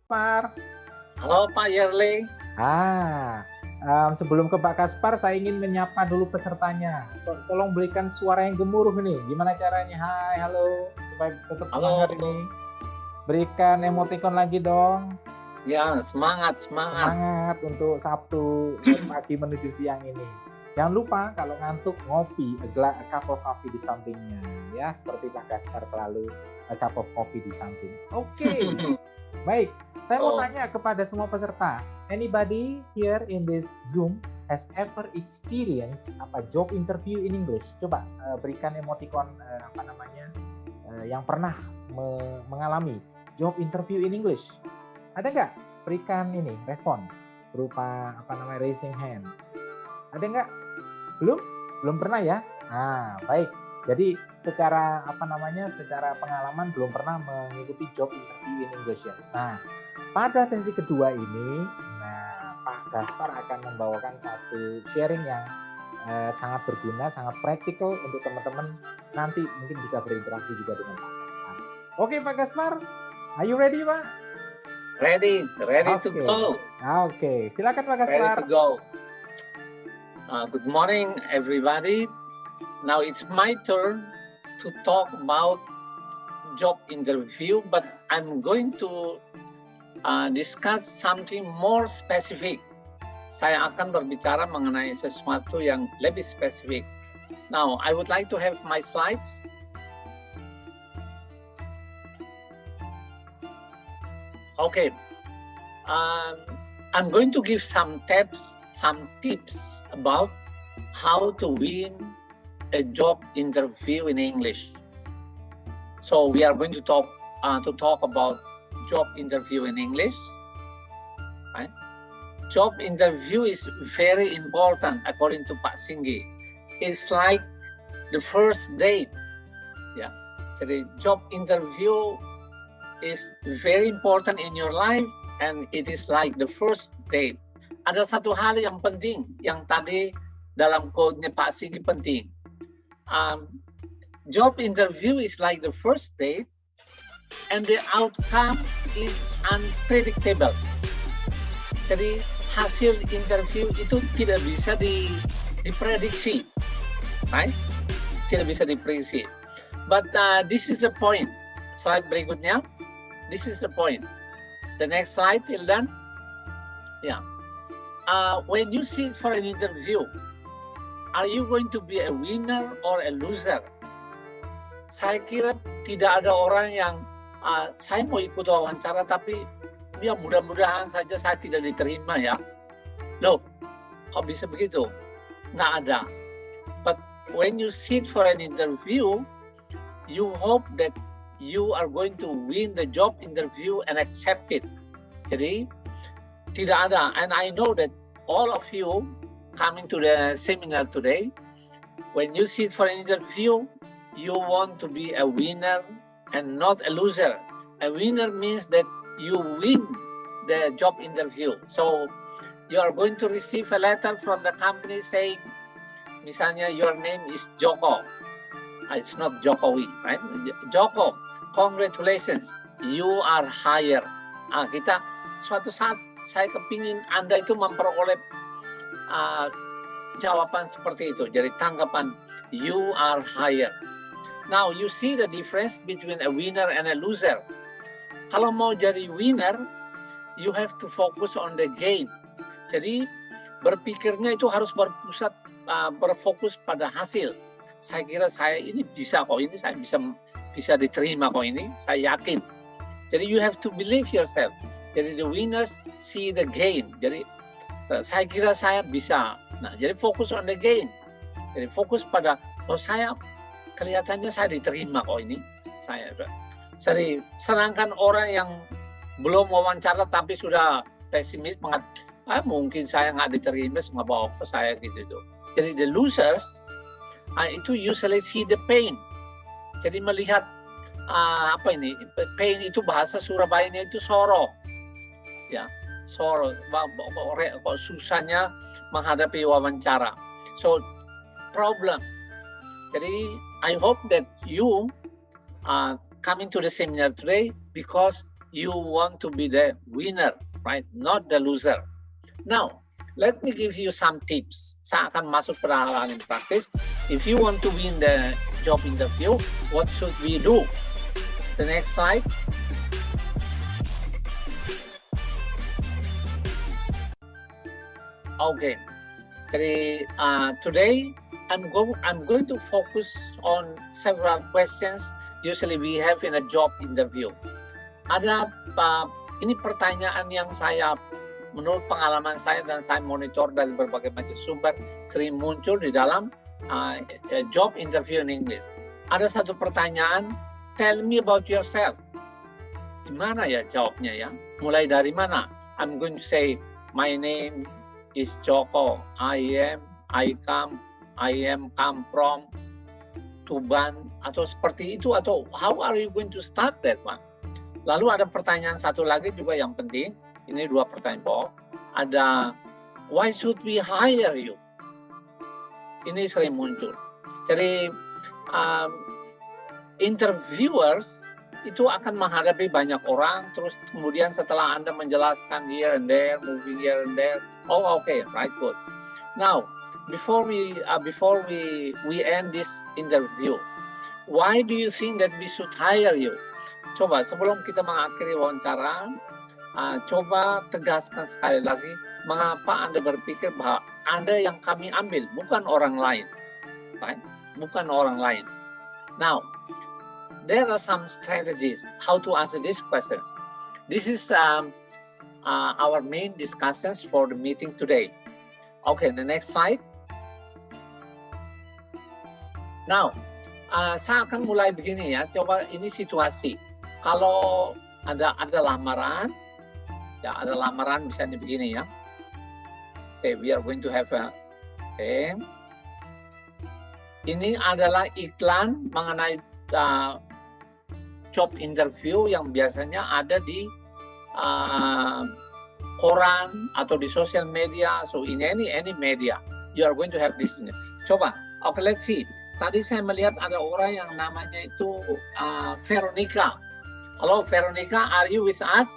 Kaspar. Halo Pak Yerling. Sebelum ke Pak Kaspar, saya ingin menyapa dulu pesertanya. Tolong berikan suara yang gemuruh nih. Gimana caranya? Hai, halo, supaya tetap semangat ini. Berikan emoticon lagi dong. Ya, semangat. Semangat untuk Sabtu pagi menuju siang ini. Jangan lupa kalau ngantuk ngopi, a cup of coffee di sampingnya. Ya, seperti Pak Kaspar selalu a cup of coffee di samping. Oke. Baik, saya mau tanya kepada semua peserta. Anybody here in this Zoom has ever experienced job interview in English? Coba berikan emoticon yang pernah mengalami job interview in English. Ada nggak? Berikan ini respon berupa raising hand. Ada nggak? Belum pernah ya? Baik. Jadi secara secara pengalaman belum pernah mengikuti job interview in English ya. Nah, pada sesi kedua ini, Pak Kaspar akan membawakan satu sharing yang sangat berguna, sangat praktikal untuk teman-teman nanti mungkin bisa berinteraksi juga dengan Pak Kaspar. Oke, Pak Kaspar, are you ready, Pak? Ready to go. Oke, silakan Pak Kaspar. Ready to go. Good morning, everybody. Now it's my turn to talk about job interview, but I'm going to discuss something more specific. Saya akan berbicara mengenai sesuatu yang lebih spesifik. Now, I would like to have my slides. Okay. I'm going to give some tips about how to win a job interview in English. So we are going to talk about job interview in English. Right? Job interview is very important according to Pak Singgi. It's like the first date. Ya. Jadi job interview is very important in your life and it is like the first date. Ada satu hal yang penting yang tadi dalam quote-nya Pak Singgi penting. Job interview is like the first date and the outcome is unpredictable. Jadi hasil interview itu tidak bisa diprediksi, right? Tidak bisa diprediksi. But this is the point. Slide berikutnya. This is the point. The next slide, Ildan. Yeah. When you sit for an interview, are you going to be a winner or a loser? Saya kira tidak ada orang yang saya mau ikut wawancara tapi ya mudah-mudahan saja saya tidak diterima ya. Loh, kok bisa begitu? Nggak ada. But when you sit for an interview, you hope that you are going to win the job interview and accept it. Jadi tidak ada. And I know that all of you coming to the seminar today, when you sit for an interview, you want to be a winner and not a loser. A winner means that you win the job interview. So you are going to receive a letter from the company saying, misalnya your name is Joko. It's not Jokowi, right? Joko, congratulations, you are hired. Kita suatu saat saya kepingin Anda itu memperoleh jawaban seperti itu. Jadi tanggapan, you are hired. Now you see the difference between a winner and a loser. Kalau mau jadi winner, you have to focus on the gain. Jadi berpikirnya itu harus berfokus pada hasil. Saya kira saya ini bisa kok, ini saya bisa diterima kok ini, saya yakin. Jadi you have to believe yourself. Jadi the winners see the gain. Jadi saya kira saya bisa. Nah, jadi fokus on the gain. Jadi fokus pada saya kelihatannya saya diterima kok ini. Jadi sedangkan orang yang belum wawancara tapi sudah pesimis, mungkin saya nggak diterima, nggak bawa ke saya gitu. Jadi the losers itu usually see the pain. Jadi melihat pain itu bahasa Surabayanya itu soro. Ya, soro. Kok susahnya menghadapi wawancara. So problems. Jadi I hope that you coming to the seminar today because you want to be the winner, right? Not the loser. Now, let me give you some tips. Saya akan masuk ke hal-hal yang praktis. If you want to win the job interview, what should we do? The next slide. Okay. Today I'm going to focus on several questions usually we have in a job interview. Ada ini pertanyaan yang menurut pengalaman saya dan saya monitor dari berbagai macam sumber sering muncul di dalam job interview in English. Ada satu pertanyaan, tell me about yourself. Gimana ya jawabnya ya? Mulai dari mana? I'm going to say my name is Joko. I come from Tuban, atau seperti itu, atau how are you going to start that one? Lalu ada pertanyaan satu lagi juga yang penting. Ini dua pertanyaan pokok. Ada why should we hire you? Ini sering muncul. Jadi interviewers itu akan menghadapi banyak orang, terus kemudian setelah Anda menjelaskan here and there, moving here and there, oh okay, right, good. Now, before we end this interview, why do you think that we should hire you? Coba sebelum kita mengakhiri wawancara, coba tegaskan sekali lagi, mengapa Anda berpikir bahwa Anda yang kami ambil, bukan orang lain, right? Bukan orang lain. Now, there are some strategies how to answer these questions. This is our main discussions for the meeting today. Okay, the next slide. Now, saya akan mulai begini ya. Coba ini situasi. Kalau ada lamaran, ya ada lamaran misalnya begini ya. Okay, we are going to have a. Okay. Ini adalah iklan mengenai job interview yang biasanya ada di koran atau di social media. So in any media, you are going to have this. Coba, okay, let's see. Tadi saya melihat ada orang yang namanya itu Veronica. Halo Veronica, are you with us?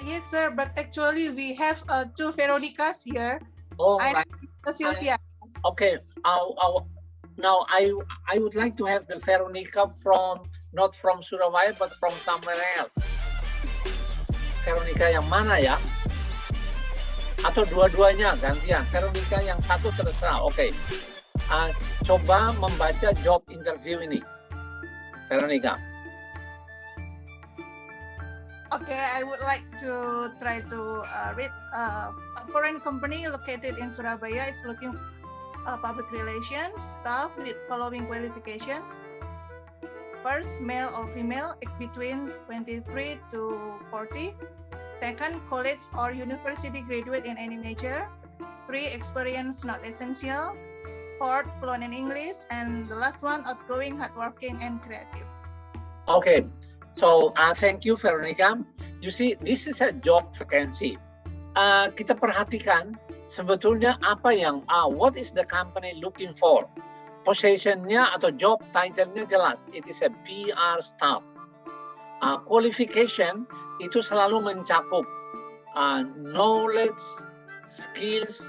Yes, sir. But actually, we have two Veronicas here. Oh, I'm right. Sylvia. Okay. Now I would like to have the Veronica not from Surabaya but from somewhere else. Veronica yang mana ya? Atau dua-duanya gantian? Veronica yang satu terserah. Oke. Coba membaca job interview ini. Veronica. Okay, I would like to try to read. A foreign company located in Surabaya is looking public relations staff with following qualifications. First, male or female, between 23 to 40. Second, college or university graduate in any major. 3, experience not essential. 4, fluent in English. And the last one, outgoing, hardworking, and creative. Okay, so thank you, Veronica. You see, this is a job vacancy. Kita perhatikan sebetulnya apa yang what is the company looking for? Positionnya atau job title-nya jelas. It is a PR staff. Qualification itu selalu mencakup knowledge, skills,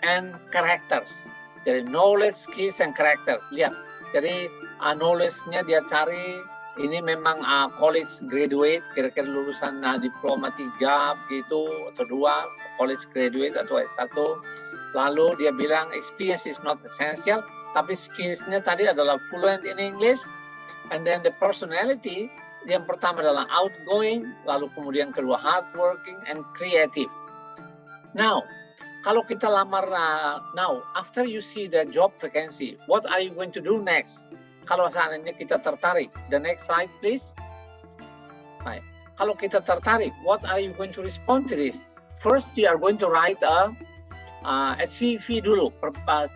and characters. Jadi knowledge, skills, and characters. Lihat, jadi knowledge-nya dia cari ini memang college graduate, kira-kira lulusan diploma 3 gitu atau 2, college graduate atau S1. Lalu dia bilang experience is not essential, tapi skills-nya tadi adalah fluent in English, and then the personality yang pertama adalah outgoing, lalu kemudian kedua hardworking and creative. Now, kalau kita lamar now, after you see the job vacancy, what are you going to do next? Kalau saat ini kita tertarik, the next slide please. Baik. Kalau kita tertarik, what are you going to respond to this? First, you are going to write a CV dulu,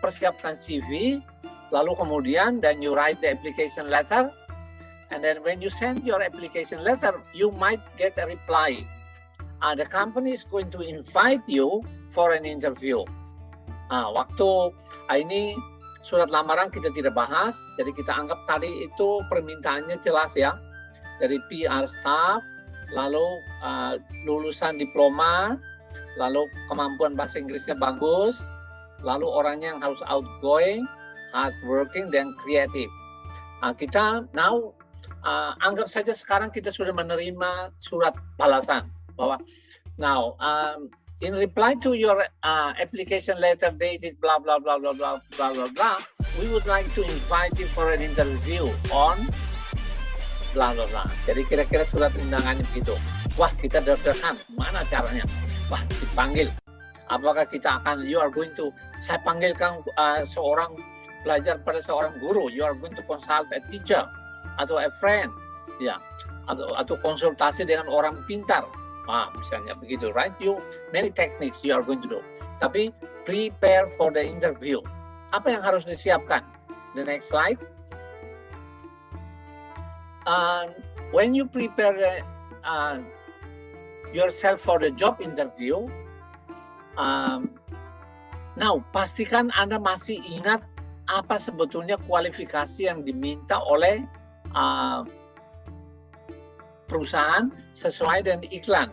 persiapkan CV, lalu kemudian then you write the application letter, and then when you send your application letter, you might get a reply. The company is going to invite you for an interview. Waktu ini surat lamaran kita tidak bahas, jadi kita anggap tadi itu permintaannya jelas ya. Jadi PR staff, lalu lulusan diploma, lalu kemampuan bahasa Inggrisnya bagus, lalu orangnya yang harus outgoing, hardworking, dan kreatif. Kita now anggap saja sekarang kita sudah menerima surat balasan bahwa now in reply to your application letter dated blah blah blah blah blah blah blah blah, we would like to invite you for an interview on blah blah blah. Jadi kira-kira surat undangannya begitu. Wah, kita deg-degan, mana caranya? Wah, dipanggil. Apakah kita akan, you are going to, saya panggilkan seorang belajar pada seorang guru, you are going to consult a teacher atau a friend, ya, atau konsultasi dengan orang pintar, misalnya begitu, right? You many techniques you are going to do. Tapi prepare for the interview. Apa yang harus disiapkan? The next slide. When you prepare yourself for the job interview, now pastikan Anda masih ingat apa sebetulnya kualifikasi yang diminta oleh perusahaan sesuai dengan iklan.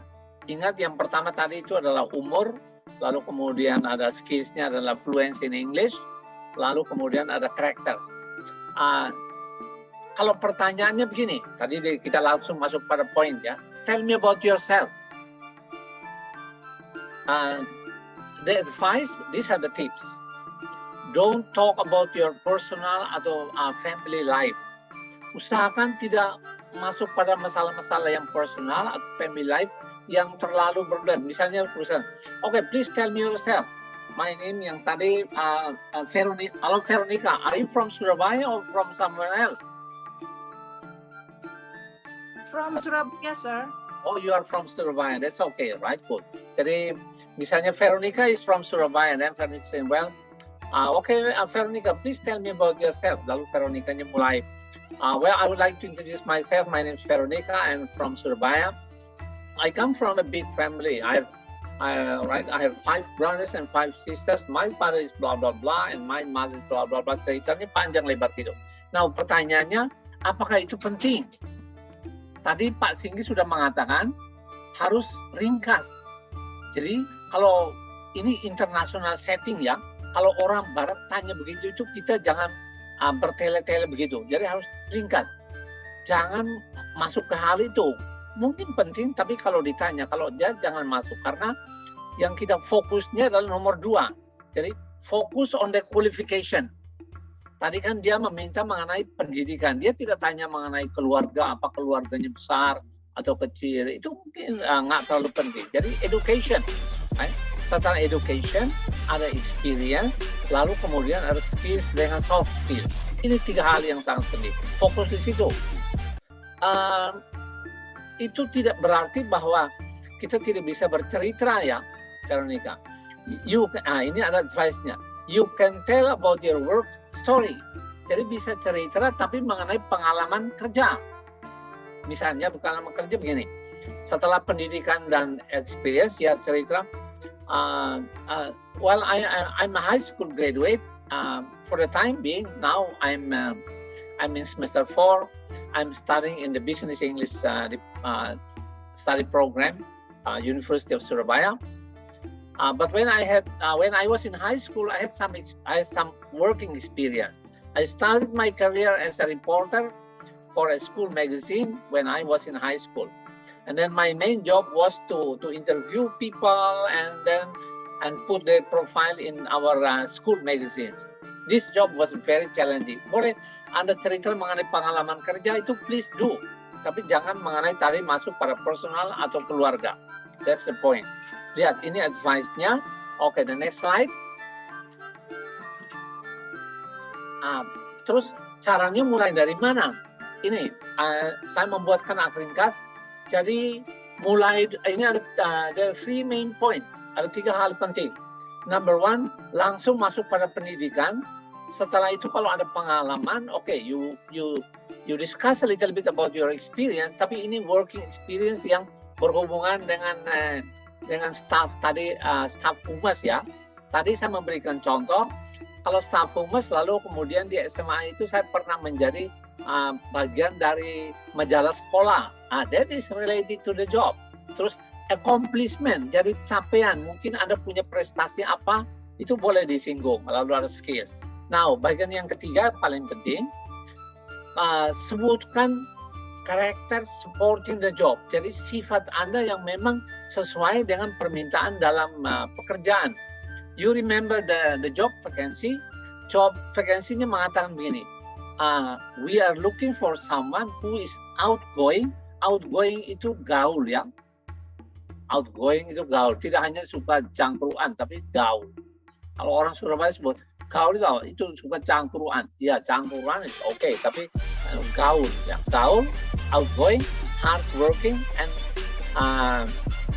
Ingat yang pertama tadi itu adalah umur, lalu kemudian ada skills-nya adalah fluency in English, lalu kemudian ada characters. Kalau pertanyaannya begini, tadi kita langsung masuk pada poin ya. Tell me about yourself. The advice, these are the tips. Don't talk about your personal atau family life. Usahakan tidak masuk pada masalah-masalah yang personal atau family life yang terlalu berlebihan. Misalnya perusahaan, okay, please tell me yourself. My name yang tadi Veronica. Halo Veronica, are you from Surabaya or from somewhere else? From Surabaya, sir. Oh, you are from Surabaya. That's okay, right? Good. Jadi misalnya Veronica is from Surabaya, and then Veronica saying, well, okay, Veronica, please tell me about yourself. Lalu Veronica-nya mulai, well, I would like to introduce myself. My name is Veronica. I'm from Surabaya. I come from a big family. I have 5 brothers and 5 sisters. My father is blah blah blah, and my mother is blah blah blah. Ceritanya panjang lebar gitu. Nah, pertanyaannya, apakah itu penting? Tadi Pak Singgi sudah mengatakan harus ringkas. Jadi kalau ini international setting ya, kalau orang Barat tanya begitu itu kita jangan bertele-tele begitu. Jadi harus ringkas. Jangan masuk ke hal itu. Mungkin penting, tapi kalau ditanya, kalau dia jangan masuk karena yang kita fokusnya adalah nomor 2. Jadi fokus on the qualification. Tadi kan dia meminta mengenai pendidikan. Dia tidak tanya mengenai keluarga, apa keluarganya besar atau kecil. Itu mungkin nggak terlalu penting. Jadi education. Right? Setelah education, ada experience, lalu kemudian ada skills dengan soft skills. Ini 3 hal yang sangat penting. Fokus di situ. Itu tidak berarti bahwa kita tidak bisa bercerita ya, Veronica. Ini ada advice-nya. You can tell about your work story. Jadi bisa cerita tapi mengenai pengalaman kerja. Misalnya pengalaman kerja begini. Setelah pendidikan dan experience ya cerita. Well, I'm a high school graduate. For the time being, now I'm in semester 4. I'm studying in the business English study program, University of Surabaya. But when I was in high school, I had some working experience. I started my career as a reporter for a school magazine when I was in high school, and then my main job was to interview people and put their profile in our school magazines. This job was very challenging. Boleh Anda cerita mengenai pengalaman kerja itu please do, tapi jangan mengenai tadi masuk pada personal atau keluarga. That's the point. Lihat, ini advice-nya. Oke, the next slide. Terus caranya mulai dari mana? Ini, saya membuatkan ringkas. Jadi mulai, ini ada 3 main points. Ada 3 hal penting. Number 1, langsung masuk pada pendidikan. Setelah itu kalau ada pengalaman, okay, you discuss a little bit about your experience. Tapi ini working experience yang berhubungan dengan staff tadi, staff humas ya. Tadi saya memberikan contoh, kalau staff humas lalu kemudian di SMA itu saya pernah menjadi bagian dari majalah sekolah. That is related to the job. Terus accomplishment, jadi capaian. Mungkin Anda punya prestasi apa, itu boleh disinggung. Lalu ada skills. Now, bagian yang ketiga paling penting, sebutkan karakter supporting the job. Jadi sifat Anda yang memang sesuai dengan permintaan dalam pekerjaan. You remember the job vacancy? Job vacancy-nya mengatakan begini, we are looking for someone who is outgoing. Outgoing itu gaul ya. Outgoing itu gaul. Tidak hanya suka cangkruan, tapi gaul. Kalau orang Surabaya sebut gaul itu suka cangkruan. Ya, cangkruan itu oke, tapi gaul. Ya. Gaul, outgoing, hardworking,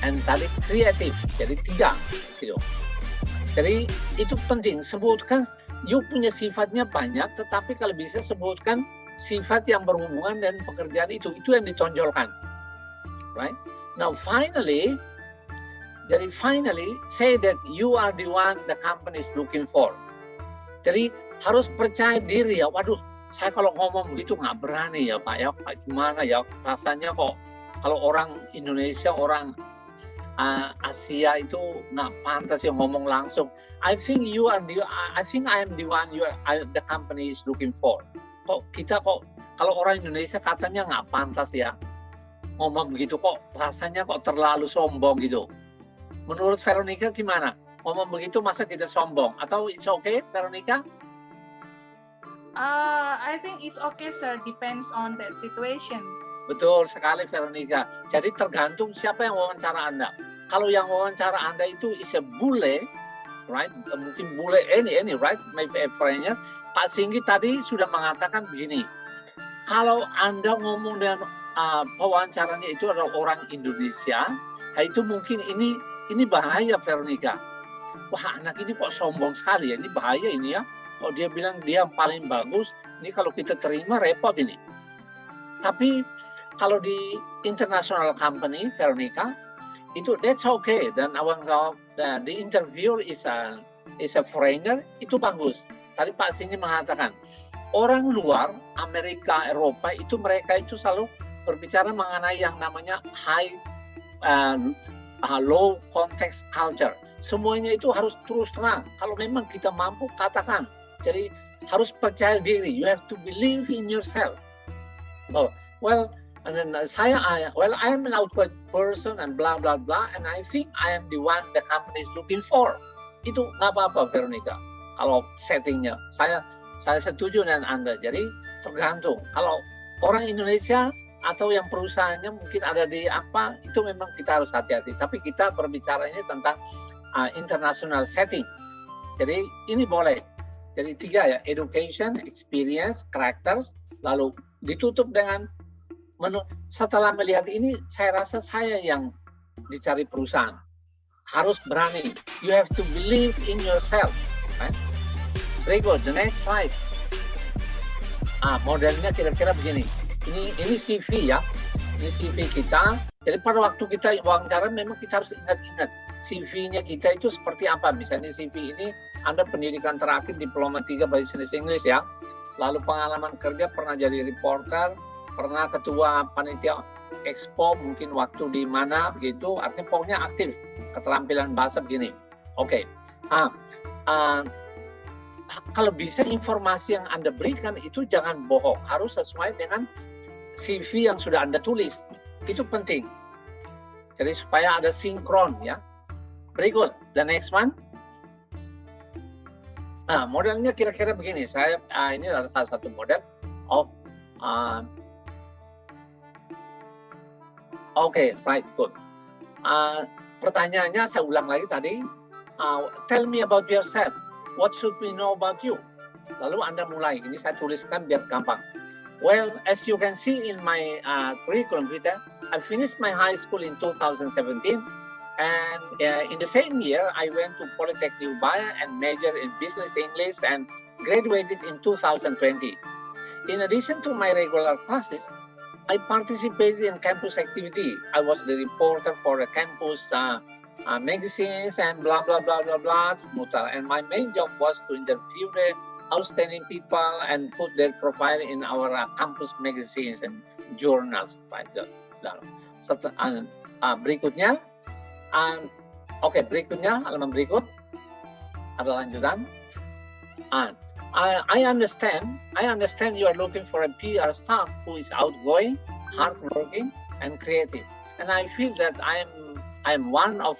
and tadi kreatif. Jadi 3 gitu. Jadi itu penting. Sebutkan, you punya sifatnya banyak, tetapi kalau bisa sebutkan sifat yang berhubungan dengan pekerjaan itu yang ditonjolkan, right? Now finally, say that you are the one the company is looking for. Jadi harus percaya diri ya. Waduh, saya kalau ngomong begitu nggak berani ya Pak ya. Gimana ya rasanya kok kalau orang Indonesia, orang Asia itu nggak pantas yang ngomong langsung. I think I am the one the company is looking for. Kalau orang Indonesia katanya nggak pantas ya ngomong begitu, kok rasanya kok terlalu sombong gitu. Menurut Veronica gimana? Ngomong begitu masa kita sombong? Atau it's okay, Veronica? I think it's okay, sir. Depends on that situation. Betul sekali, Veronica. Jadi tergantung siapa yang wawancara Anda. Kalau yang wawancara Anda itu is a bule, right? Mungkin bule any, right? My friend-nya. Pak Singgi tadi sudah mengatakan begini, kalau Anda ngomong dengan pewawancaranya itu adalah orang Indonesia, itu mungkin ini bahaya, Veronica. Wah, anak ini kok sombong sekali ya, ini bahaya ini ya. Kok dia bilang dia yang paling bagus, ini kalau kita terima repot ini. Tapi kalau di international company, Veronica, itu that's okay. Dan the interviewer is a foreigner, itu bagus. Tadi Pak Singgi mengatakan, orang luar, Amerika, Eropa, itu mereka itu selalu berbicara mengenai yang namanya low context culture. Semuanya itu harus terus terang. Kalau memang kita mampu, katakan. Jadi harus percaya diri. You have to believe in yourself. Well, and then I am an outward person and blah blah blah, and I think I am the one the company is looking for. Itu nggak apa-apa, Veronica. Kalau settingnya, saya setuju dengan Anda. Jadi tergantung. Kalau orang Indonesia atau yang perusahaannya mungkin ada di apa, itu memang kita harus hati-hati. Tapi kita berbicara ini tentang international setting. Jadi ini boleh. Jadi 3 ya, education, experience, characters, lalu ditutup dengan setelah melihat ini, saya rasa saya yang dicari perusahaan. Harus berani. You have to believe in yourself. Right? Very good. The next slide. Modelnya kira-kira begini. Ini CV ya. Ini CV kita. Jadi pada waktu kita wawancara memang kita harus ingat-ingat CV-nya kita itu seperti apa. Misalnya CV ini Anda pendidikan terakhir diploma 3 Business English ya. Lalu pengalaman kerja pernah jadi reporter, pernah ketua panitia expo, mungkin waktu di mana begitu. Artinya pokoknya aktif. Keterampilan bahasa begini. Oke. Kalau bisa informasi yang Anda berikan itu jangan bohong, harus sesuai dengan CV yang sudah Anda tulis. Itu penting. Jadi supaya ada sinkron ya. Berikut, the next one. Modelnya kira-kira begini. Ini adalah salah satu model. Oke, right, good. Pertanyaannya saya ulang lagi tadi. Tell me about yourself. What should we know about you? Lalu Anda mulai. Ini saya tuliskan biar gampang. Well, as you can see in my curriculum vitae, I finished my high school in 2017, and in the same year, I went to Polytechnic Ubaya and majored in Business English and graduated in 2020. In addition to my regular classes, I participated in campus activity. I was the reporter for the campus magazines and blah, blah, blah, blah, blah, and my main job was to interview the outstanding people and put their profile in our campus magazines and journals. Berikutnya, berikutnya halaman berikut ada lanjutan. I understand you are looking for a PR staff who is outgoing, hardworking, and creative, and I feel that I am one of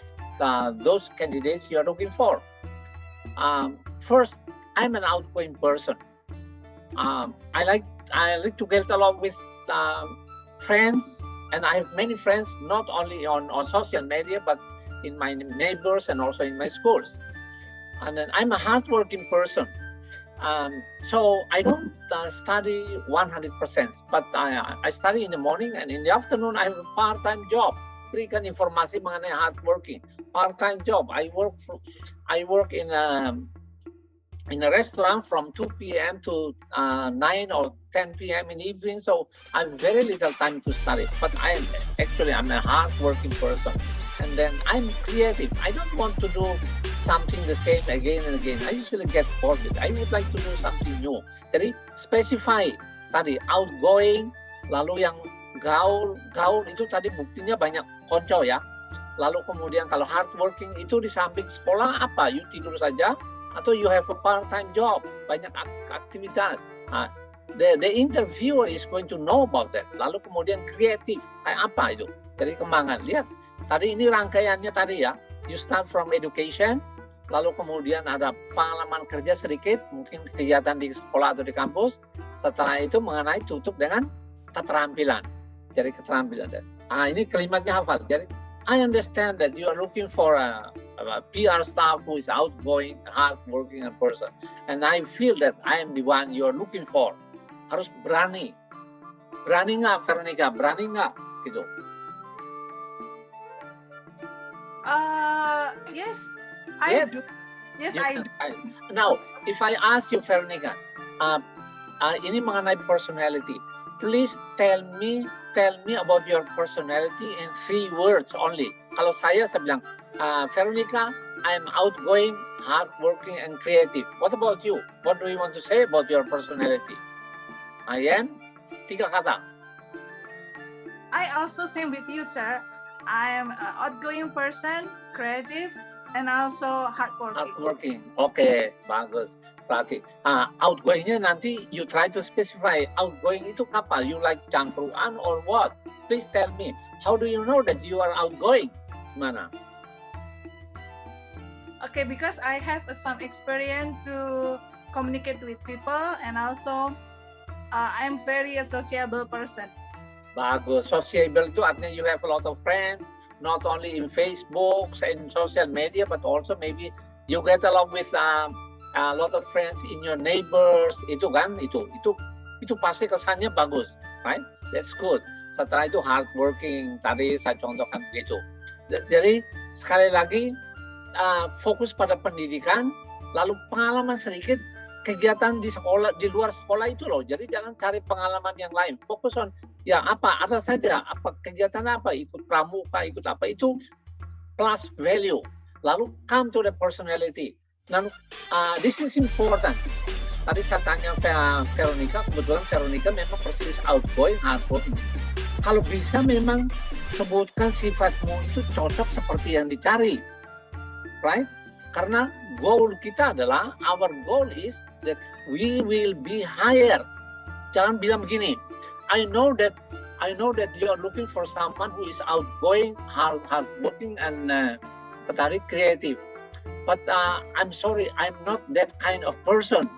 those candidates you are looking for. First, I'm an outgoing person. I like to get along with friends, and I have many friends not only on social media but in my neighbors and also in my schools. And then I'm a hardworking person. So I don't study 100%, but I study in the morning, and in the afternoon I have a part-time job. Berikan informasi mengenai hardworking. Part-time job. I work in a restaurant from 2 p.m. to 9 or 10 p.m. in the evening, so I have very little time to study. But I'm a hardworking person, and then I'm creative. I don't want to do something the same again and again. I usually get bored. I would like to do something new. Jadi specify tadi outgoing, lalu yang gaul itu tadi buktinya banyak konco ya. Lalu kemudian kalau hardworking itu di samping sekolah apa? You tidur saja atau you have a part-time job, banyak aktivitas. The interviewer is going to know about that. Lalu kemudian kreatif, kayak apa itu? Jadi kembangan. Lihat, tadi ini rangkaiannya tadi ya. You start from education, lalu kemudian ada pengalaman kerja sedikit, mungkin kegiatan di sekolah atau di kampus. Setelah itu mengenai tutup dengan keterampilan. Jadi keterampilan. Ini kalimatnya hafal. Jadi I understand that you are looking for a PR staff who is outgoing, hardworking person, and I feel that I am the one you are looking for. Harus berani. Berani nggak, Veronica? Berani nggak? Gitu. Yes, I do. Yes, I do. Now, if I ask you, Veronica, ini mengenai personality. Please tell me about your personality in 3 words only. Kalau saya bilang, Veronica, I am outgoing, hardworking, and creative. What about you? What do you want to say about your personality? I am 3 kata. I also same with you, sir. I am an outgoing person, creative, and also hardworking. Hardworking. Okay, bagus. Berarti outgoingnya nanti you try to specify. Outgoing itu apa? You like cangkruan or what? Please tell me. How do you know that you are outgoing? Mana? Okay, because I have some experience to communicate with people, and also I'm very a sociable person. Bagus. Sociable itu artinya you have a lot of friends, not only in Facebook and social media, but also maybe you get along with a lot of friends in your neighbors. Itu kan, itu pasti kesannya bagus, right? That's good. Setelah itu hardworking, tadi saya contohkan begitu. Jadi sekali lagi fokus pada pendidikan, lalu pengalaman sedikit kegiatan di sekolah, di luar sekolah itu loh. Jadi jangan cari pengalaman yang lain. Fokus on ya apa ada saja, apa kegiatan apa, ikut pramuka, ikut apa itu plus value. Lalu come to the personality. Lalu this is important. Tadi saya tanya Veronica, kebetulan Veronica memang persis outgoing, hardworking. Kalau bisa memang sebutkan sifatmu itu cocok seperti yang dicari, right? Karena goal kita adalah, our goal is that we will be hired. Jangan bilang begini, I know that you are looking for someone who is outgoing, hardworking, and creative. But I'm sorry, I'm not that kind of person.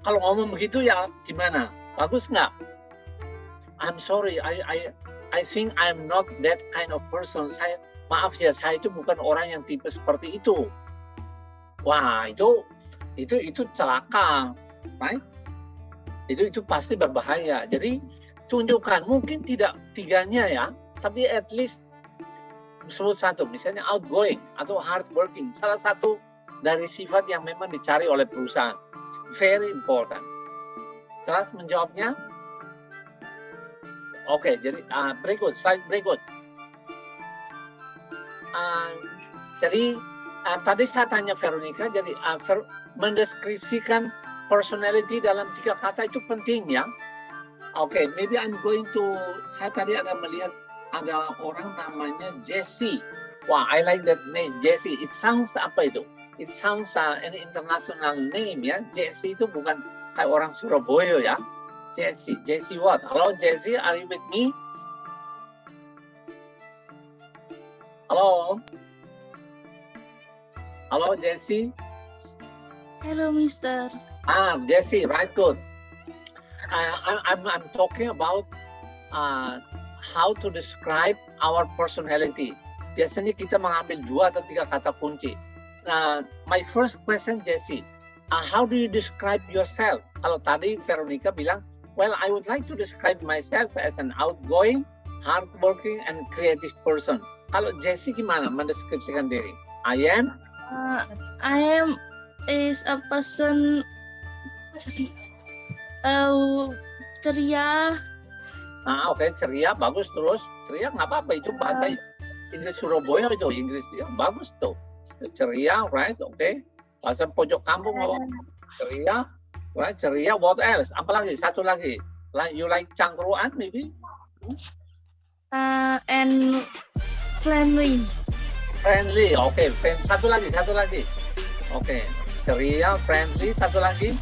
Kalau ngomong begitu ya gimana? Bagus nggak? I'm sorry, I think I'm not that kind of person. Maaf ya, saya itu bukan orang yang tipe seperti itu. Wah, itu celaka, right? Itu pasti berbahaya. Jadi tunjukkan, mungkin tidak 3-nya ya, tapi at least sebut satu, misalnya outgoing atau hardworking, salah satu dari sifat yang memang dicari oleh perusahaan. Very important. Jelas menjawabnya? Oke, jadi slide berikut. Jadi tadi saya tanya Veronica, jadi mendeskripsikan personality dalam 3 kata itu penting ya. Oke, maybe I'm going to, saya tadi ada melihat ada orang namanya Jesse. Wah, I like that name, Jesse. It sounds apa itu? It sounds an international name ya. Jesse itu bukan kayak orang Surabaya ya. Jesse what? Hello Jesse, are you with me? Hello? Hello Jesse? Hello, Mister. Jesse, right, good. I'm talking about how to describe our personality. Biasanya kita mengambil 2 atau 3 kata kunci. My first question, Jesse, how do you describe yourself? Kalau tadi Veronica bilang, well, I would like to describe myself as an outgoing, hardworking, and creative person. Kalau Jesse gimana mendeskripsikan diri? I am is a person ceria. Oke, ceria, bagus terus. Ceria nggak apa-apa, itu bahasa Inggris Surabaya itu, Inggris dia bagus tuh. Ceria, right? Oke. Bahasa pojok kampung apa? Ceria, right? Ceria, what else? Apalagi? Satu lagi. You like cangkruan maybe? And friendly. Friendly, oke. Satu lagi. Oke. Ceria, friendly, satu lagi.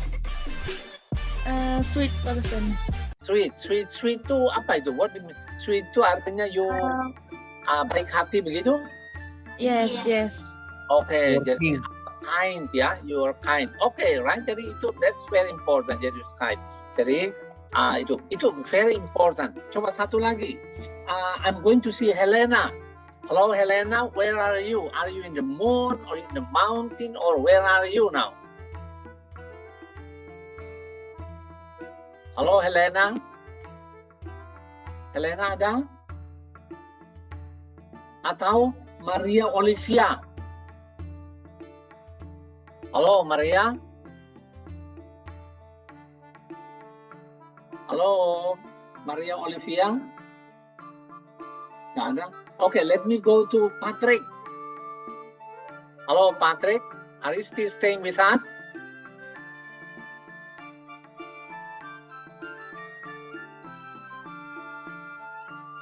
Sweet person. Sweet itu apa itu? What do you mean? Sweet itu artinya you baik hati begitu? Yes. Oke, jadi kind ya, you are kind. Oke, right? Jadi itu that's very important jadi describe. Jadi itu very important. Coba satu lagi. I'm going to see Helena. Hello Helena, where are you? Are you in the moon or in the mountain or where are you now? Halo Helena. Helena ada? Atau Maria Olivia? Halo Maria. Halo Maria Olivia. Nggak ada? Okay, let me go to Patrick. Hello, Patrick. Are you still staying with us?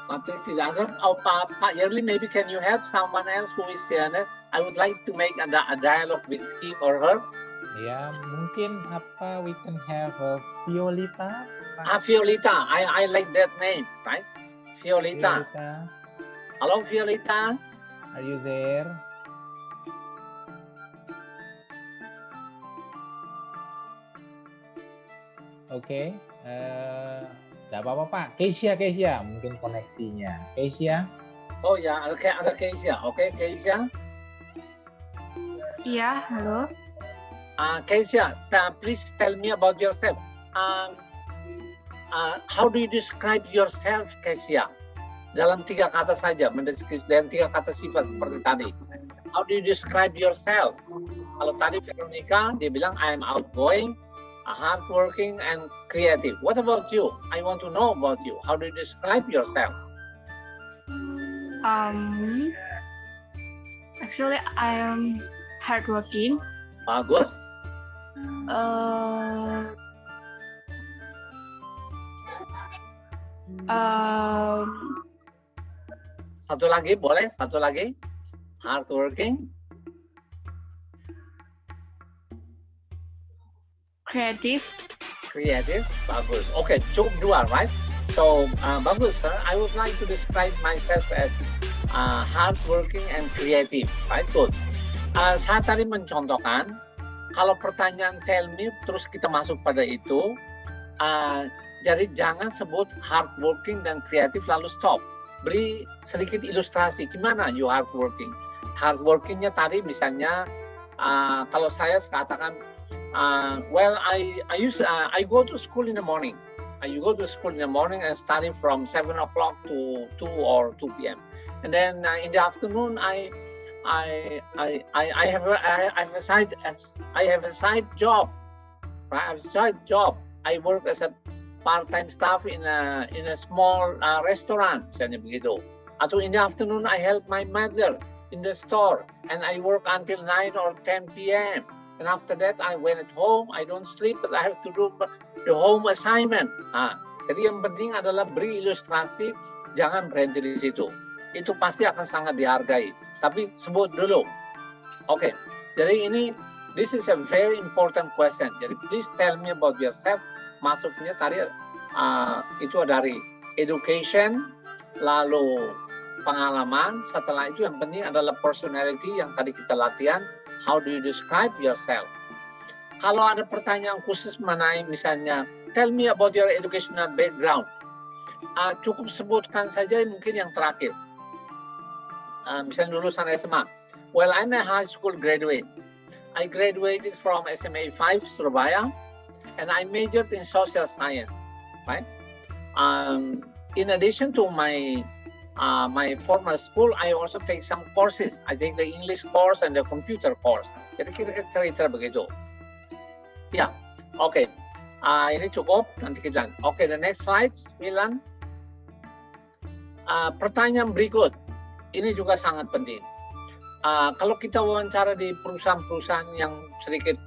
Patrick tidak ada. Oh, Pak Yerli, maybe can you help someone else who is here? I would like to make a dialogue with him or her. Ya, mungkin we can have Violeta. Violeta. I like that name, right? Violeta. Hello, Violeta. Are you there? Oke. Tidak apa-apa, Pak. Keisha, mungkin koneksinya. Keisha. Oh ya, ada Keisha. Oke, Keisha. Iya, halo. Keisha, please tell me about yourself. How do you describe yourself, Keisha? Dalam 3 kata saja, mendeskripsi dan 3 kata sifat seperti tadi. How do you describe yourself? Kalau tadi Veronica, dia bilang I am outgoing, hardworking, and creative. What about you? I want to know about you. How do you describe yourself? Actually, I am hardworking. Bagus. Satu lagi, boleh? Satu lagi. Hardworking. Creative. Bagus. Okay, cukup 2, right? So, bagus, sir. I would like to describe myself as hardworking and creative. Right, good. Saya tadi mencontohkan, kalau pertanyaan tell me, terus kita masuk pada itu, jadi jangan sebut hardworking dan kreatif lalu stop. Beri sedikit ilustrasi, gimana you hardworking? Hardworkingnya tadi misalnya, kalau saya katakan, well, I go to school in the morning. You go to school in the morning and starting from 7 o'clock to 2 or 2 p.m. And then in the afternoon, I have a side job. Right? I have a side job. I work as a part-time staff in a small restaurant, misalnya begitu. Atau in the afternoon, I help my mother in the store, and I work until 9 or 10 p.m. And after that, I went at home. I don't sleep, but I have to do the home assignment. Jadi yang penting adalah beri ilustrasi, jangan berhenti di situ. Itu pasti akan sangat dihargai. Tapi sebut dulu. Oke, jadi this is a very important question. Jadi please tell me about yourself. Masuknya tadi itu dari education, lalu pengalaman. Setelah itu yang penting adalah personality yang tadi kita latihan. How do you describe yourself? Kalau ada pertanyaan khusus mengenai misalnya, tell me about your educational background. Cukup sebutkan saja mungkin yang terakhir. Misalnya lulusan SMA. Well, I'm a high school graduate. I graduated from SMA 5 Surabaya, and I majored in social science. Right? In addition to my former school, I also take some courses. I take the English course and the computer course. Jadi kira-kira cerita begitu. Ya, oke. Ini cukup. Nanti kita. Oke, the next slide, Milan. Pertanyaan berikut. Ini juga sangat penting. Kalau kita wawancara di perusahaan-perusahaan yang sedikit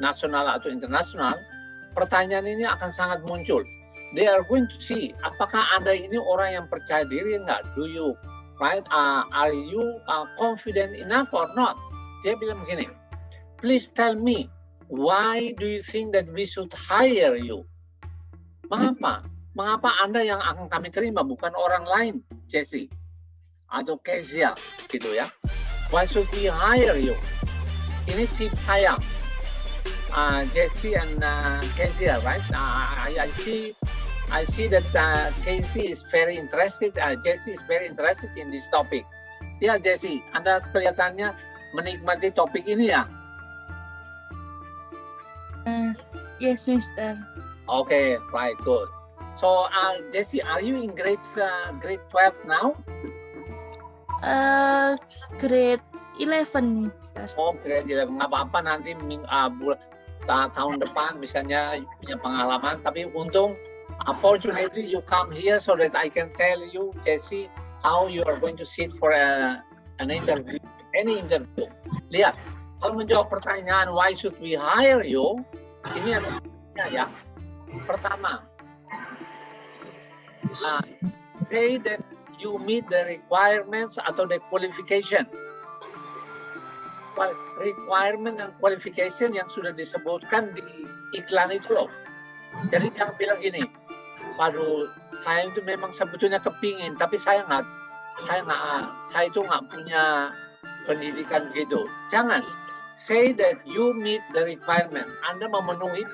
nasional atau internasional, pertanyaan ini akan sangat muncul. They are going to see apakah Anda ini orang yang percaya diri enggak? Do you, right? Are you confident enough or not? Dia bilang begini, please tell me, why do you think that we should hire you? Mengapa? Mengapa Anda yang akan kami terima, bukan orang lain, Jesse atau Kezia, gitu ya? Why should we hire you? Ini tips saya, Jesse and Kezia, right? I see that Casey is very interested. Jesse is very interested in this topic. Ya, Jesse, Anda kelihatannya menikmati topik ini ya? Yes, Mister. Okay, right, good. So, Jesse, are you in grade 12 now? Grade 11, Mister. Oh, grade 11. Nggak apa-apa nanti tahun depan misalnya punya pengalaman. Tapi untung, fortunately you come here so that I can tell you, Jesse, how you are going to sit for an interview, any interview. Lihat, kalau menjawab pertanyaan why should we hire you, ini ada ya. Pertama, say that you meet the requirements atau the qualification. Requirement dan qualification yang sudah disebutkan di iklan itu loh. Jadi jangan bilang gini, waduh, saya itu memang sebetulnya kepingin, tapi saya itu nggak punya pendidikan begitu. Jangan. Say that you meet the requirement. Anda memenuhi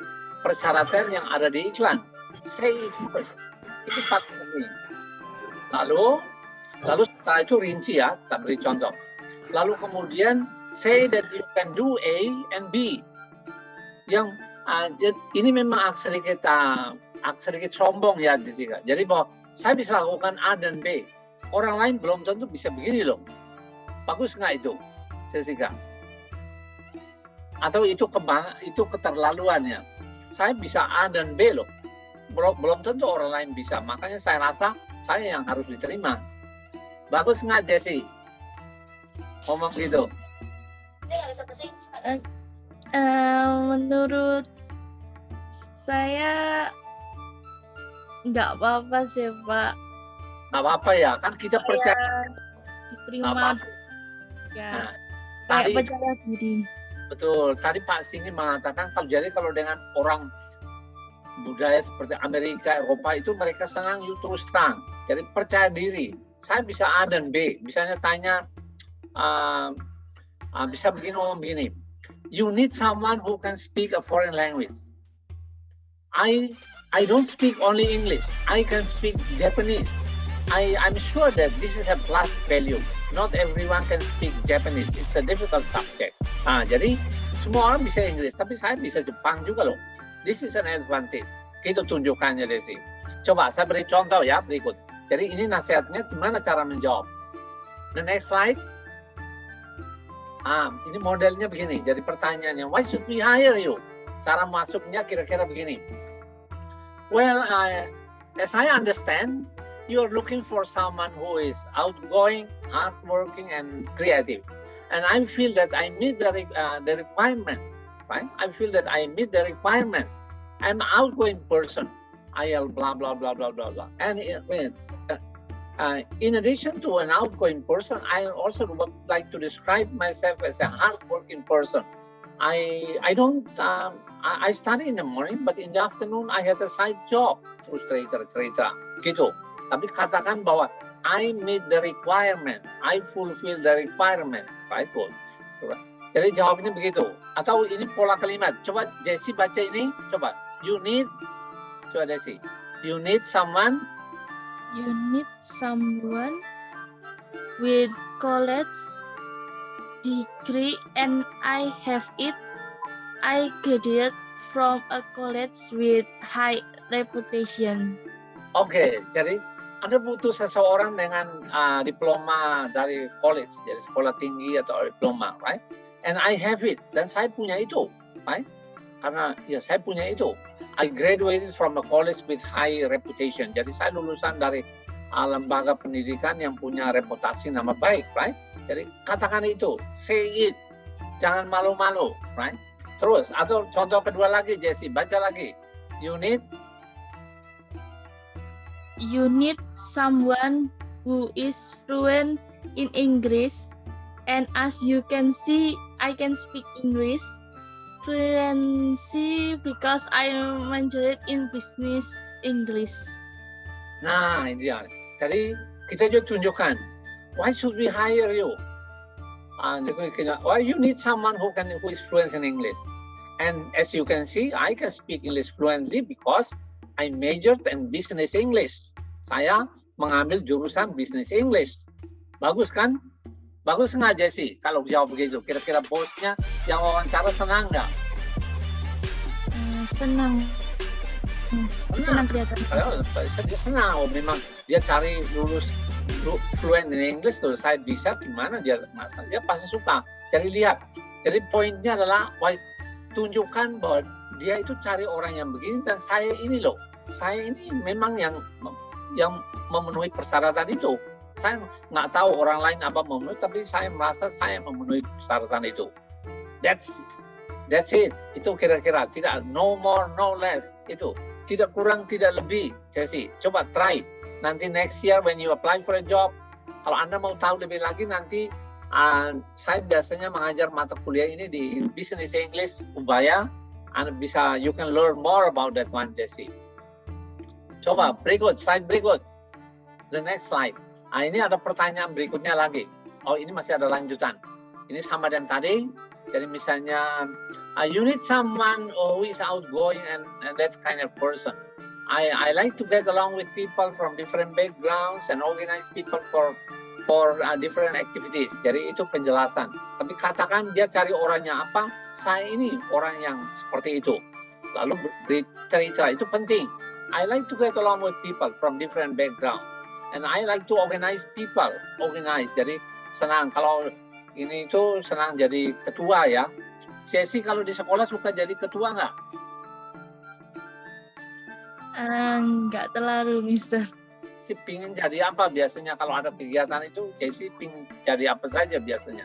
persyaratan yang ada di iklan. Say it first. Itu penting. Lalu setelah itu rinci ya, kita beri contoh. Lalu kemudian say that you can do A and B. Yang ini memang sedikit sombong ya, Jessica. Jadi bahwa saya bisa lakukan A dan B. Orang lain belum tentu bisa begini loh. Bagus nggak itu, Jessica? Atau itu keterlaluannya. Saya bisa A dan B loh. Belum tentu orang lain bisa. Makanya saya rasa saya yang harus diterima. Bagus nggak, Jessie? Ngomong gitu. Menurut saya nggak apa-apa sih, Pak. Nggak apa-apa ya, kan kita percaya diterima. Ya, kayak percaya diri. Betul. Tadi Pak Singi mengatakan kalau dengan orang budaya seperti Amerika, Eropa itu mereka senang you terus terang. Jadi percaya diri. Saya bisa A dan B. Misalnya tanya, bisa begini. You need someone who can speak a foreign language. I don't speak only English. I can speak Japanese. I'm sure that this is a plus value. Not everyone can speak Japanese. It's a difficult subject. Jadi semua orang bisa Inggris, tapi saya bisa Jepang juga loh. This is an advantage. Gitu tunjukkannya, Desi. Coba saya beri contoh ya berikut. Jadi ini nasihatnya gimana cara menjawab. The next slide. Ini modelnya begini. Jadi pertanyaannya, why should we hire you? Cara masuknya kira-kira begini. Well, as I understand, you are looking for someone who is outgoing, hardworking, and creative. and I feel that I meet the requirements, right? I feel that I meet the requirements. I'm an outgoing person. I'll blah, blah, blah, blah, blah, blah. And in addition to an outgoing person, I also would like to describe myself as a hardworking person. I don't, I study in the morning, but in the afternoon I had a side job, terus cerita, gitu. Tapi katakan bahwa I meet the requirements, I fulfill the requirements, right? Good. Jadi jawabnya begitu. Atau ini pola kalimat. Coba Jesse baca ini. Coba. You need. Coba Jesse. You need someone. You need someone with college degree and I have it. I graduated from a college with high reputation. Oke, jadi Anda butuh seseorang dengan diploma dari college, dari sekolah tinggi atau diploma, right? And I have it, dan saya punya itu, right? Karena ya saya punya itu. I graduated from a college with high reputation. Jadi saya lulusan dari lembaga pendidikan yang punya reputasi nama baik, right? Jadi katakan itu, say it, jangan malu-malu, right? Terus, atau contoh kedua lagi, Jesse, baca lagi. You need someone who is fluent in English, and as you can see, I can speak English fluency because I majored in business English. Nah, ini dia. Jadi kita juga tunjukkan, why should we hire you? Why you need someone who is fluent in English? And as you can see, I can speak English fluently because I majored in business English. Saya mengambil jurusan business English. Bagus kan? Bagus nggak Jesse? Kalau jawab begitu, kira-kira bosnya yang wawancara senang nggak? Senang. Senang kelihatan. Dia senang. Oh, memang dia cari lulus fluent in English. Tuh saya bisa gimana dia masa dia pasti suka. Jadi lihat. Jadi poinnya adalah tunjukkan bahwa dia itu cari orang yang begini dan saya ini loh. Saya ini memang yang memenuhi persyaratan itu. Saya nggak tahu orang lain apa memenuhi, tapi saya merasa saya memenuhi persyaratan itu. That's it. Itu kira-kira. Tidak no more, no less. Itu tidak kurang, tidak lebih. Jesse, coba try. Nanti next year when you apply for a job, kalau Anda mau tahu lebih lagi nanti saya biasanya mengajar mata kuliah ini di Business English Ubaya. Anda bisa, you can learn more about that one, Jesse. Coba berikut, slide berikut. The next slide. Ini ada pertanyaan berikutnya lagi. Oh, ini masih ada lanjutan. Ini sama dengan tadi. Jadi misalnya, you need someone who is outgoing and that kind of person. I like to get along with people from different backgrounds and organize people for different activities. Jadi itu penjelasan. Tapi katakan dia cari orangnya apa? Saya ini orang yang seperti itu. Lalu bercerita, itu penting. I like to get along with people from different background. And I like to organize people. Organize, jadi senang. Kalau ini itu senang jadi ketua ya. Jesse kalau di sekolah suka jadi ketua nggak? Nggak terlalu, Mister. Si pingin jadi apa biasanya kalau ada kegiatan itu? Jesse pingin jadi apa saja biasanya?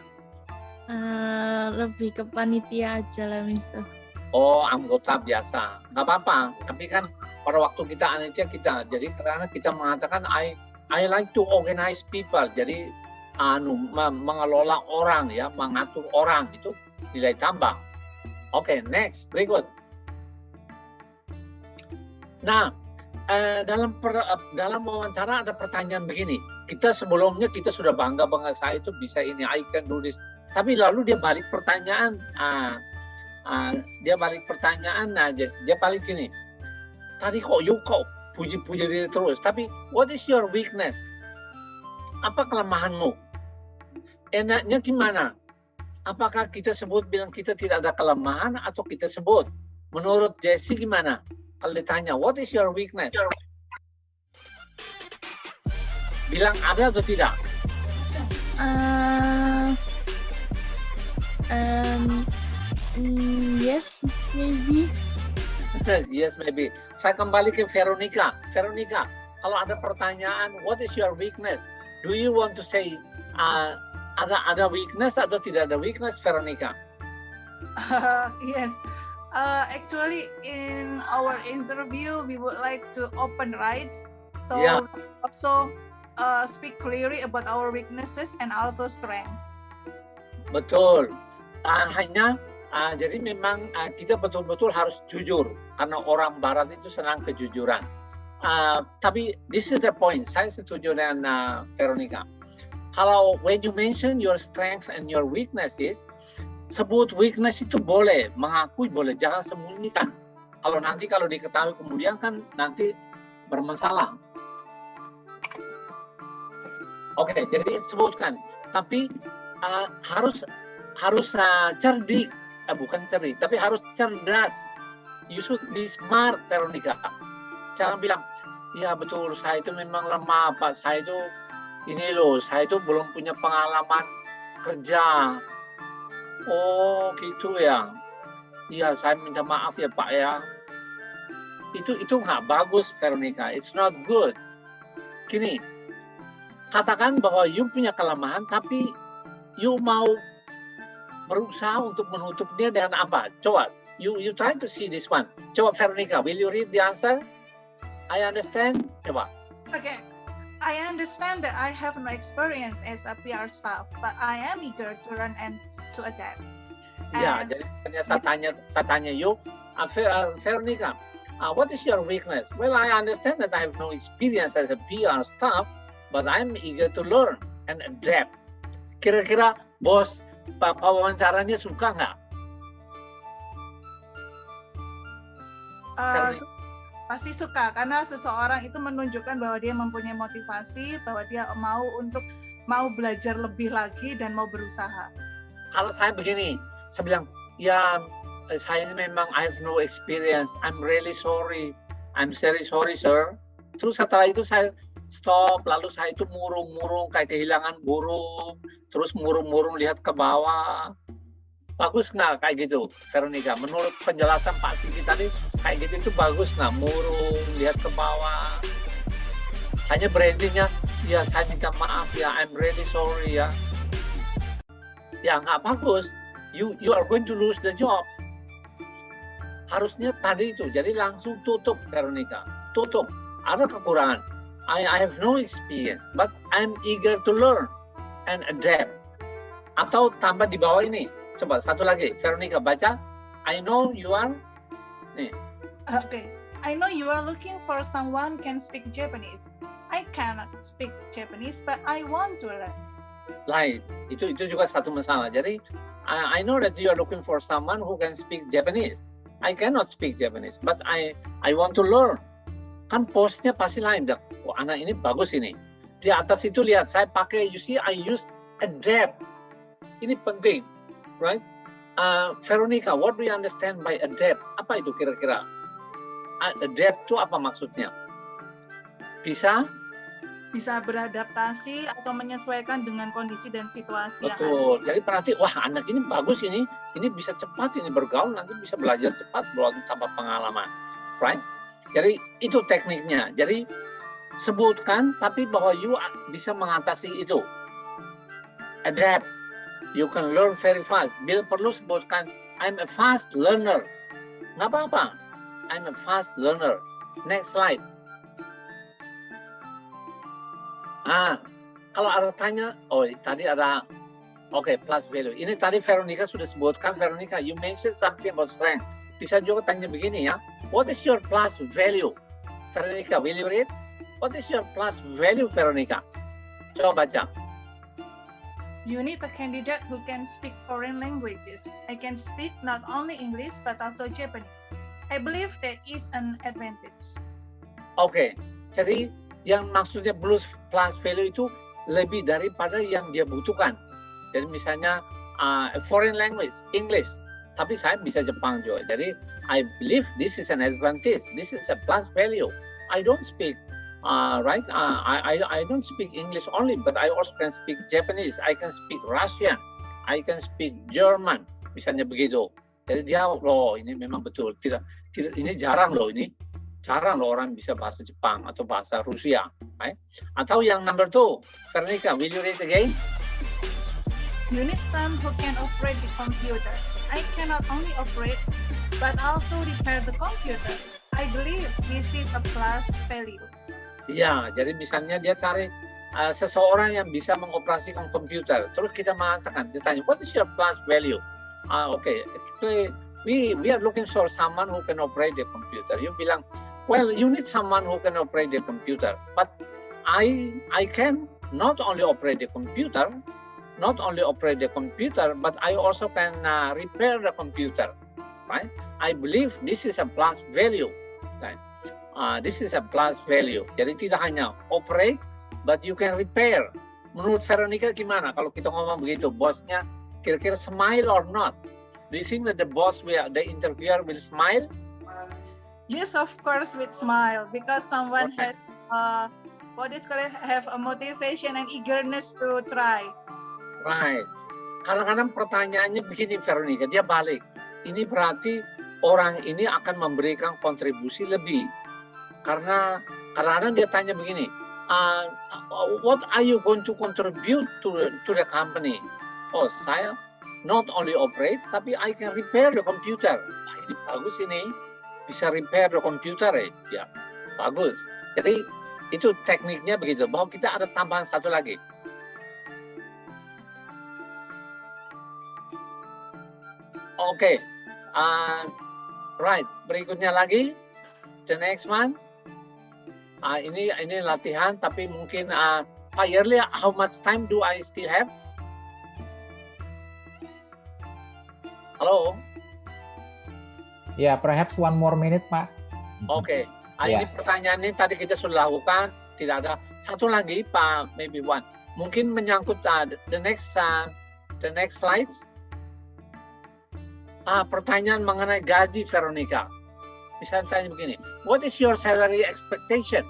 Lebih ke panitia aja lah, Mister. Oh, anggota biasa. Nggak apa-apa. Tapi kan pada waktu kita panitia kita. Jadi karena kita mengatakan I like to organize people. Jadi mengelola orang ya, mengatur orang itu nilai tambah. Oke, next, berikut. Nah, dalam wawancara ada pertanyaan begini. Sebelumnya kita sudah bangga saya itu bisa ini, I can do this. Tapi lalu dia balik pertanyaan. Dia balik gini. Tadi kok puji-puji diri terus. Tapi what is your weakness? Apa kelemahanmu? Enaknya gimana? Apakah kita bilang kita tidak ada kelemahan atau kita sebut? Menurut Jesse gimana? Kalau ditanya, what is your weakness? Bilang ada atau tidak? Yes, maybe. Yes, maybe. Saya kembali ke Veronica. Veronica, kalau ada pertanyaan, what is your weakness? Do you want to say, ada weakness atau tidak ada weakness, Veronica? Yes. Actually, in our interview, we would like to open, right? So Yeah. also speak clearly about our weaknesses and also strengths. Betul. Jadi memang kita betul-betul harus jujur karena orang Barat itu senang kejujuran. Tapi this is the point. Saya setuju dengan Veronica. Kalau when you mention your strength and your weaknesses, sebut weakness itu boleh, mengakui boleh, jangan sembunyikan. Kalau diketahui kemudian kan nanti bermasalah. Oke, jadi sebutkan. Tapi harus cerdik, bukan cerdik, tapi harus cerdas. You should be smart, Veronica. Jangan bilang, ya betul, saya itu memang lemah, Pak. Saya itu saya itu belum punya pengalaman kerja. Oh, gitu ya. Iya, saya minta maaf ya, Pak ya. Itu nggak bagus, Veronica. It's not good. Gini, katakan bahwa you punya kelemahan, tapi you mau berusaha untuk menutupnya dengan apa? Coba, you try to see this one. Coba, Veronica, will you read the answer? I understand. Coba. Okay. I understand that I have no experience as a PR staff, but I am eager to learn and to adapt. Ya, And jadi saya tanya you, Veronica, what is your weakness? Well, I understand that I have no experience as a PR staff, but I'm eager to learn and adapt. Kira-kira bos Pak wawancaranya suka nggak? Pasti suka, karena seseorang itu menunjukkan bahwa dia mempunyai motivasi, bahwa dia mau belajar lebih lagi dan mau berusaha. Kalau saya begini, saya bilang, ya saya memang I have no experience, I'm really sorry, I'm very sorry sir. Terus setelah itu saya stop, lalu saya itu murung-murung kayak kehilangan burung, terus murung-murung lihat ke bawah. Bagus nggak kayak gitu, Veronica? Menurut penjelasan Pak Siti tadi, kayak gitu itu bagus nggak? Murung, lihat ke bawah. Hanya brandingnya, ya saya minta maaf ya, I'm really sorry ya. Ya nggak bagus. You are going to lose the job. Harusnya tadi itu, jadi langsung tutup, Veronica. Tutup. Ada kekurangan. I have no experience, but I'm eager to learn and adapt. Atau tambah di bawah ini. Coba satu lagi, Veronica baca. I know you are. Nih. Okay. I know you are looking for someone can speak Japanese. I cannot speak Japanese, but I want to learn. Lain. Itu juga satu masalah. Jadi, I know that you are looking for someone who can speak Japanese. I cannot speak Japanese, but I want to learn. Kan postnya pasti lain. Oh, anak ini bagus ini. Di atas itu lihat, saya pakai, you see, I use adapt. Ini penting. Right? Veronica, what do you understand by adapt? Apa itu kira-kira? Adapt itu apa maksudnya? Bisa beradaptasi atau menyesuaikan dengan kondisi dan situasi yang ada. Betul. Jadi berarti wah anak ini bagus ini bisa cepat ini bergaul, nanti bisa belajar cepat, belum tambah pengalaman. Right? Jadi itu tekniknya. Jadi sebutkan tapi bahwa you bisa mengatasi itu. Adapt. You can learn very fast. Bila perlu sebutkan, I'm a fast learner. Nggak apa-apa. I'm a fast learner. Next slide. Kalau ada tanya, tadi ada, plus value. Ini tadi Veronica sudah sebutkan. Veronica, you mentioned something about strength. Bisa juga tanya begini ya. What is your plus value? Veronica, will you read? What is your plus value, Veronica? Coba baca. You need a candidate who can speak foreign languages. I can speak not only English but also Japanese. I believe that is an advantage. Jadi yang maksudnya plus value itu lebih daripada yang dia butuhkan. Jadi misalnya foreign language, English, tapi saya bisa Jepang juga. Jadi I believe this is an advantage. This is a plus value. I don't speak I don't speak English only, but I also can speak Japanese. I can speak Russian. I can speak German. Misalnya begitu. Jadi dia, ini memang betul. Tidak, ini jarang orang bisa bahasa Jepang atau bahasa Rusia. Right? Atau yang number 2, Veronica, will you read again? You need some who can operate the computer. I cannot only operate, but also repair the computer. I believe this is a plus value. Ya, jadi misalnya dia cari seseorang yang bisa mengoperasikan komputer. Terus kita mengatakan, ditanya, what is your plus value? Okay, actually, we are looking for someone who can operate the computer. You bilang, well, you need someone who can operate the computer, but I can not only operate the computer, but I also can repair the computer, right? I believe this is a plus value, right? This is a plus value. Jadi tidak hanya operate, but you can repair. Menurut Veronica gimana kalau kita ngomong begitu? Bosnya kira-kira smile or not? Do you think that the interviewer will smile? Yes, of course, with smile, because someone Okay. has have a motivation and eagerness to try. Right. Kadang-kadang pertanyaannya begini, Veronica, dia balik. Ini berarti orang ini akan memberikan kontribusi lebih. Karena kadang-kadang dia tanya begini, what are you going to contribute to the company? Oh, saya not only operate, tapi I can repair the computer. Ini bagus ini, bisa repair the computer ya. Bagus. Jadi itu tekniknya begitu. Bahwa kita ada tambahan satu lagi. Oke, right. Berikutnya lagi, the next one. Ini latihan, tapi mungkin Pak Yerli, how much time do I still have? Halo. Ya, perhaps 1 more minute, Pak. Oke. Ya. Ini pertanyaan ini tadi kita sudah lakukan, tidak ada. Satu lagi, Pak, maybe one. Mungkin menyangkut the next slides. Pertanyaan mengenai gaji, Veronica. Misalnya tanya begini, what is your salary expectation?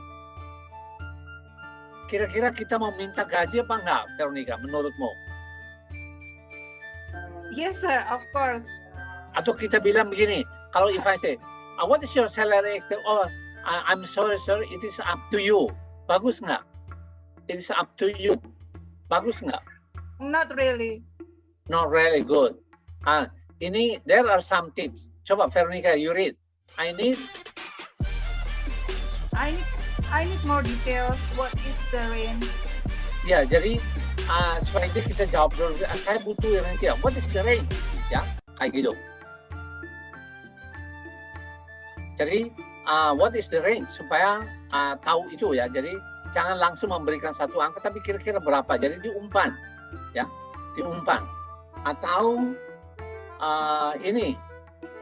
Kira-kira kita mau minta gaji apa enggak, Veronica, menurutmu? Yes, sir, of course. Atau kita bilang begini, kalau if I say, what is your salary expectation? Oh, I'm sorry, sir, it is up to you. Bagus nggak? It is up to you. Bagus nggak? Not really. Not really good. Ini, there are some tips. Coba, Veronica, you read. I need more details. What is the range? Ya, jadi sebaiknya kita jawab dulu. Saya butuh range. What is the range? Ya, kayak gitu. Jadi, what is the range? Supaya tahu itu ya. Jadi, jangan langsung memberikan satu angka, tapi kira-kira berapa. Jadi, diumpan. Ya, diumpan. Atau, ini,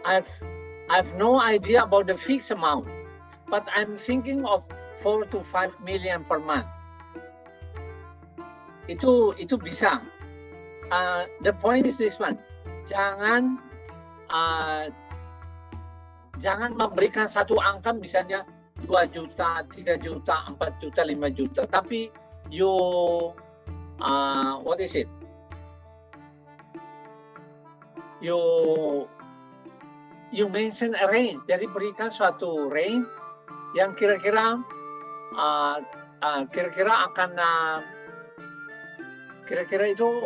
I've no idea about the fixed amount, but I'm thinking of 4 to 5 million per month. Itu bisa. The point is this one. Jangan memberikan satu angka misalnya 2 juta, 3 juta, 4 juta, 5 juta. Tapi what is it? You mention a range, jadi berikan suatu range yang kira-kira akan kira-kira itu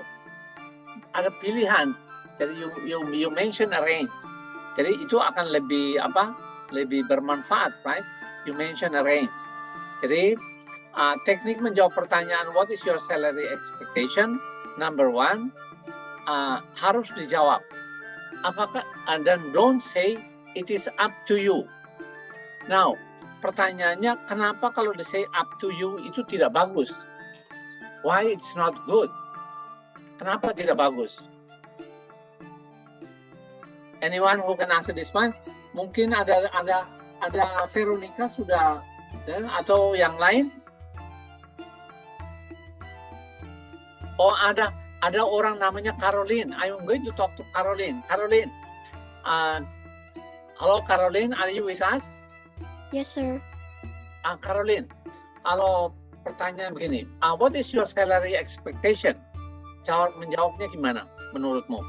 ada pilihan. Jadi you mention a range, jadi itu akan lebih bermanfaat, right? You mention a range. Jadi teknik menjawab pertanyaan what is your salary expectation? Number 1 harus dijawab. Apakah, dan don't say it is up to you. Now, pertanyaannya kenapa kalau di say up to you itu tidak bagus? Why it's not good? Kenapa tidak bagus? Anyone who can answer this one? Mungkin ada Veronica sudah atau yang lain? Oh, ada orang namanya Caroline. I'm going to talk to Caroline. Caroline, hello Caroline, are you with us? Yes, sir. Caroline, kalau pertanyaan begini, what is your salary expectation? Menjawabnya gimana menurutmu?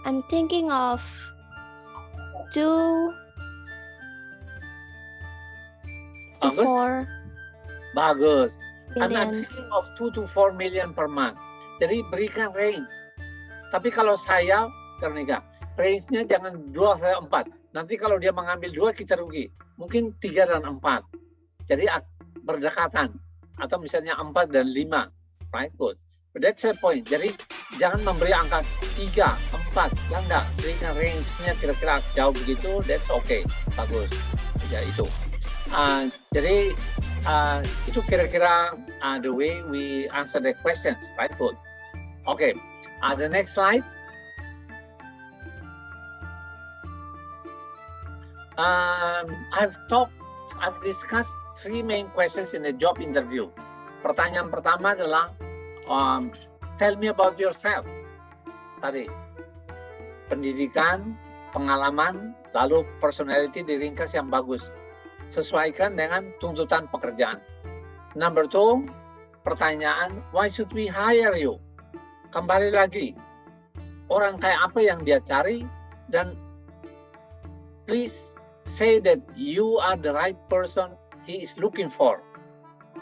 I'm thinking of 2 to Bagus? 4 Bagus. I'm million. thinking of 2 to 4 million per month. Jadi berikan range. Tapi kalau saya, Veronica, range-nya jangan 2 sampai 4. Nanti kalau dia mengambil 2 kita rugi. Mungkin 3 dan 4. Jadi berdekatan. Atau misalnya 4 dan 5. Right, good. But that's the point. Jadi jangan memberi angka 3, 4. Ya enggak, berikan range-nya kira-kira jauh begitu, that's okay. Bagus. Ya itu. Jadi itu kira-kira the way we answer the questions, right? Good. Okay. The next slide. I've discussed 3 main questions in the job interview. Pertanyaan pertama adalah tell me about yourself. Tadi pendidikan, pengalaman, lalu personality diringkas yang bagus. Sesuaikan dengan tuntutan pekerjaan. Number 2, pertanyaan, why should we hire you? Kembali lagi, orang kayak apa yang dia cari, dan please say that you are the right person he is looking for.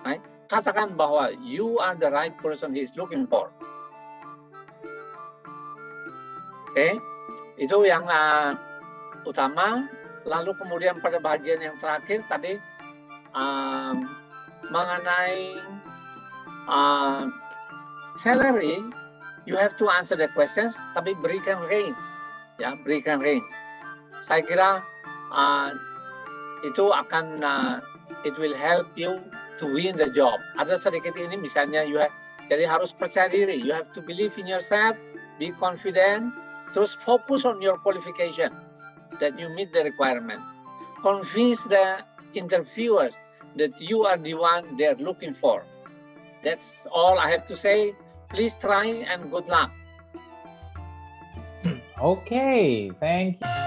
Right? Katakan bahwa you are the right person he is looking for. Oke, itu yang utama. Lalu kemudian pada bagian yang terakhir tadi mengenai salary, you have to answer the questions, tapi berikan range, ya, berikan range. Saya kira itu akan it will help you to win the job. Ada sedikit ini misalnya jadi harus percaya diri. You have to believe in yourself, be confident, terus fokus on your qualification that you meet the requirements. Convince the interviewers that you are the one they're looking for. That's all I have to say. Please try and good luck. Okay, thank you.